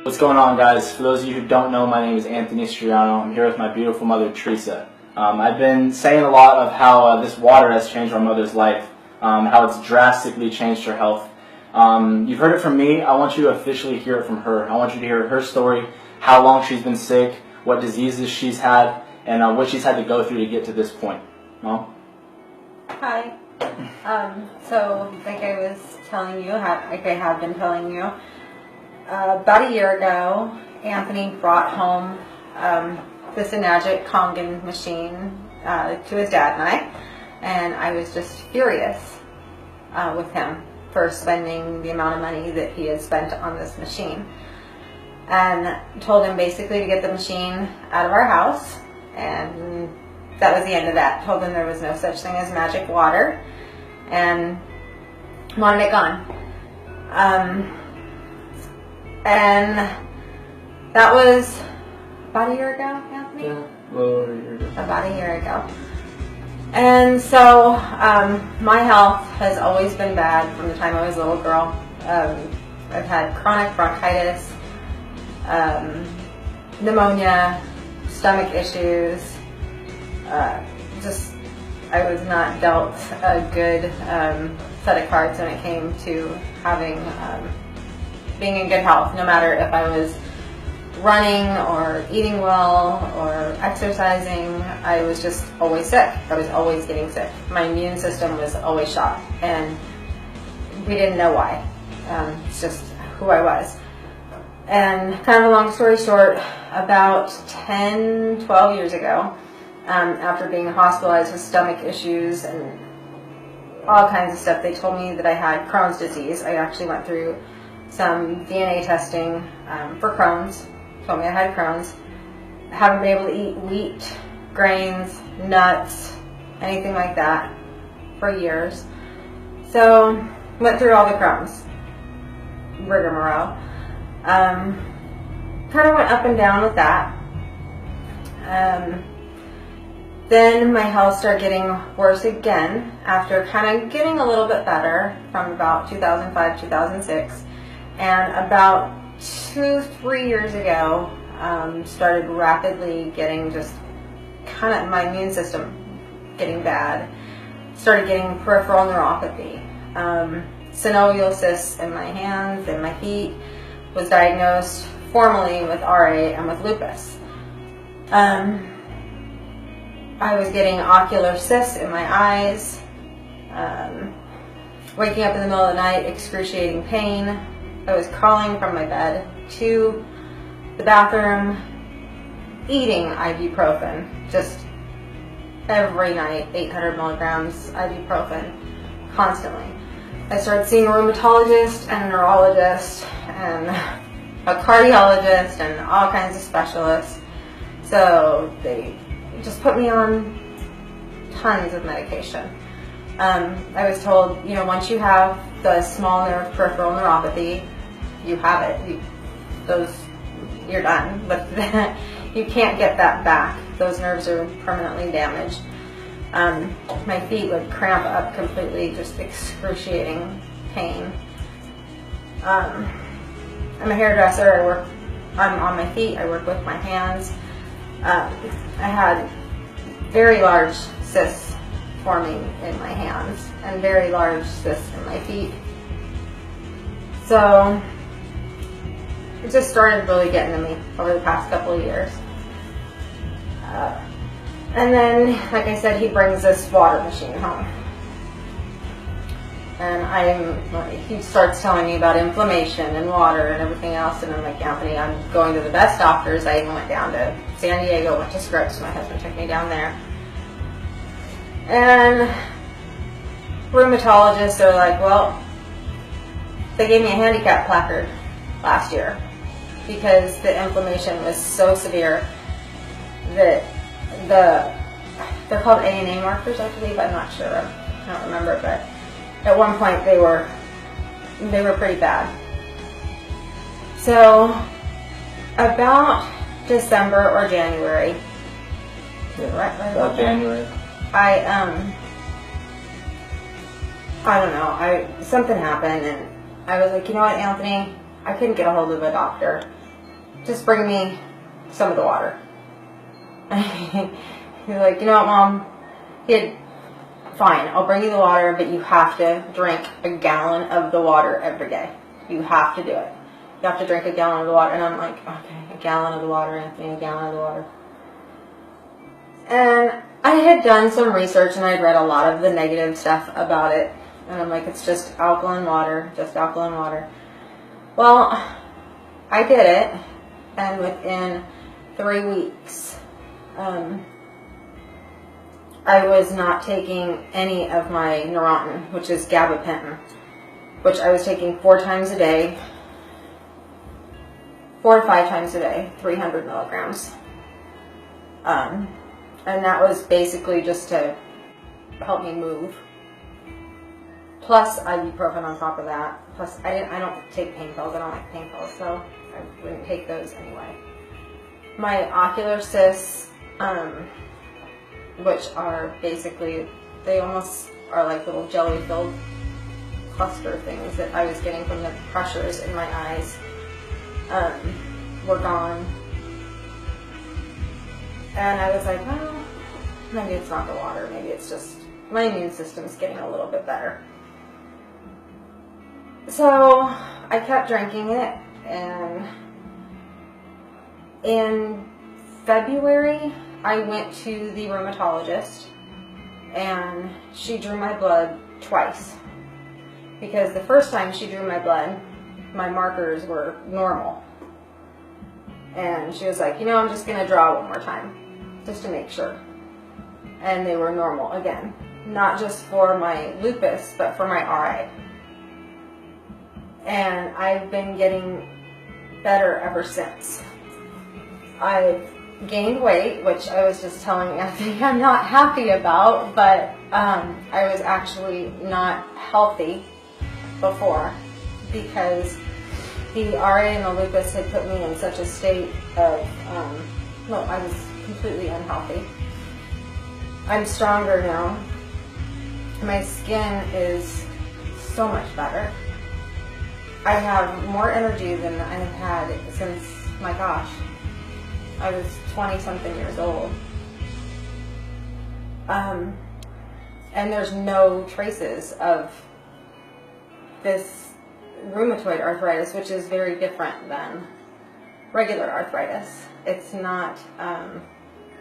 What's going on, guys? For those of you who don't know, my name is Anthony Striano. I'm here with my beautiful mother, Teresa. I've been saying a lot of how this water has changed our mother's life, how it's drastically changed her health. You've heard it from me. I want you to officially hear it from her. I want you to hear her story, how long she's been sick, what diseases she's had, and what she's had to go through to get to this point. Mom? Hi. So, like I was telling you, like I have been telling you, about a year ago, Anthony brought home this Kangen machine to his dad and I was just furious with him for spending the amount of money that he had spent on this machine, and told him basically to get the machine out of our house, and that was the end of that. Told him there was no such thing as magic water and wanted it gone. And that was about a year ago, Anthony? Yeah, well over a year ago. About a year ago. And so my health has always been bad from the time I was a little girl. I've had chronic bronchitis, pneumonia, stomach issues. I was not dealt a good set of cards when it came to having being in good health, no matter if I was running or eating well or exercising. I was just always sick. I was always getting sick. My immune system was always shot, and we didn't know why. It's just who I was. And kind of a long story short, about 10, 12 years ago, after being hospitalized with stomach issues and all kinds of stuff, they told me that I had Crohn's disease. I actually went through some DNA testing for Crohn's. Told me I had Crohn's. I haven't been able to eat wheat, grains, nuts, anything like that for years. So went through all the Crohn's rigmarole. Kind of went up and down with that. Then my health started getting worse again after kind of getting a little bit better from about 2005, 2006. And about 2-3 years ago, started rapidly getting just kind of my immune system getting bad. Started getting peripheral neuropathy, synovial cysts in my hands and my feet. Was diagnosed formally with RA and with lupus. I was getting ocular cysts in my eyes. Waking up in the middle of the night, excruciating pain. I was crawling from my bed to the bathroom, eating ibuprofen, just every night, 800 milligrams ibuprofen, constantly. I started seeing a rheumatologist and a neurologist and a cardiologist and all kinds of specialists. So they just put me on tons of medication. I was told, once you have the small nerve peripheral neuropathy, you have it. You're done. But you can't get that back. Those nerves are permanently damaged. My feet would cramp up completely, just excruciating pain. I'm a hairdresser. I'm on my feet. I work with my hands. I had very large cysts forming in my hands and very large cysts in my feet. So it just started really getting to me over the past couple of years. And then, like I said, he brings this water machine home. And he starts telling me about inflammation and water and everything else. And I'm like, Anthony, I'm going to the best doctors. I even went down to San Diego, went to Scripps. My husband took me down there. And rheumatologists are like, well, they gave me a handicap placard last year because the inflammation was so severe that they're called ANA markers, I believe. I'm not sure. I don't remember, but at one point they were pretty bad. So about December or January. Yeah, right about January. I don't know. Something happened, and I was like, you know what, Anthony? I couldn't get a hold of a doctor. just bring me some of the water. He's like, you know what, Mom? Fine, I'll bring you the water, but you have to drink a gallon of the water every day. You have to do it. You have to drink a gallon of the water. And I'm like, okay, a gallon of the water, Anthony, a gallon of the water. And I had done some research and I'd read a lot of the negative stuff about it. And I'm like, it's just alkaline water, just alkaline water. Well, I did it, and within 3 weeks, I was not taking any of my Neurontin, which is gabapentin, which I was taking 4 times a day, 4 to 5 times a day, 300 milligrams. And that was basically just to help me move. Plus ibuprofen on top of that. Plus I don't take pain pills. I don't like pain pills, so I wouldn't take those anyway. My ocular cysts, which are basically, they almost are like little jelly-filled cluster things that I was getting from the pressures in my eyes, were gone. And I was like, well, maybe it's not the water. Maybe it's just my immune system's getting a little bit better. So I kept drinking it, and in February I went to the rheumatologist, and she drew my blood twice, because the first time she drew my blood, my markers were normal, and she was like, you know, I'm just going to draw one more time just to make sure. And they were normal again, not just for my lupus but for my RA. And I've been getting better ever since. I've gained weight, which I was just telling Anthony I'm not happy about, but I was actually not healthy before, because the RA and the lupus had put me in such a state of, I was completely unhealthy. I'm stronger now. My skin is so much better. I have more energy than I've had since, my gosh, I was 20-something years old. And there's no traces of this rheumatoid arthritis, which is very different than regular arthritis. It's not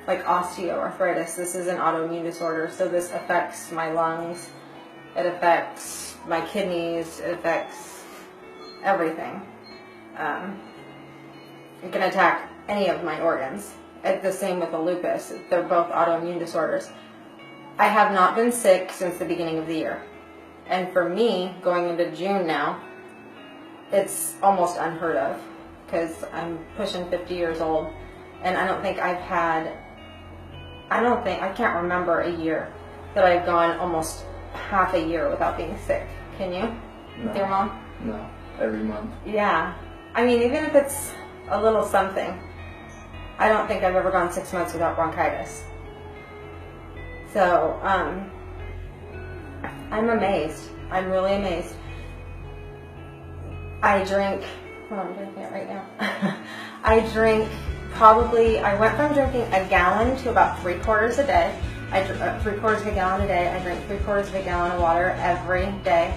like osteoarthritis. This is an autoimmune disorder, so this affects my lungs, it affects my kidneys, it affects everything. It can attack any of my organs. It's the same with the lupus. They're both autoimmune disorders. I have not been sick since the beginning of the year. And for me, going into June now, it's almost unheard of, because I'm pushing 50 years old, and I can't remember a year that I've gone almost half a year without being sick. Can you? No. With your mom? No, every month. Yeah. I mean, even if it's a little something, I don't think I've ever gone 6 months without bronchitis. So, I'm amazed. I'm really amazed. I drink, I'm drinking it right now. I went from drinking a gallon to about 3/4 a day. 3/4 of a gallon a day. I drink 3/4 of a gallon of water every day.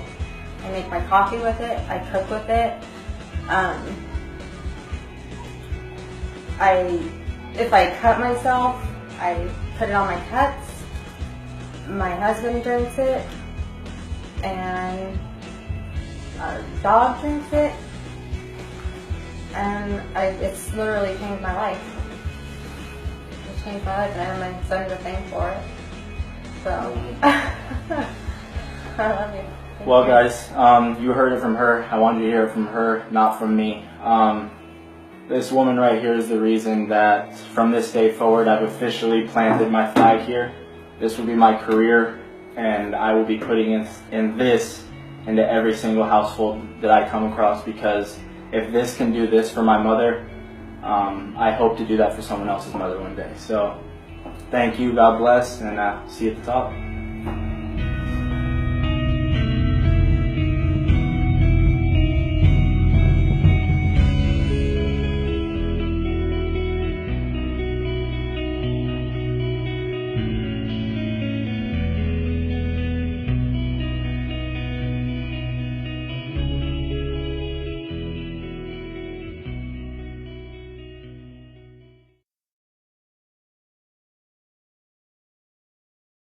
I make my coffee with it. I cook with it. If I cut myself, I put it on my cuts. My husband drinks it, and our dog drinks it, and it's literally changed my life. It's changed my life, and I have my son to thank for it. So, I love you. Well, guys, you heard it from her. I wanted you to hear it from her, not from me. This woman right here is the reason that from this day forward I've officially planted my flag here. This will be my career, and I will be putting in this into every single household that I come across, because if this can do this for my mother, I hope to do that for someone else's mother one day. So thank you, God bless, and see you at the top.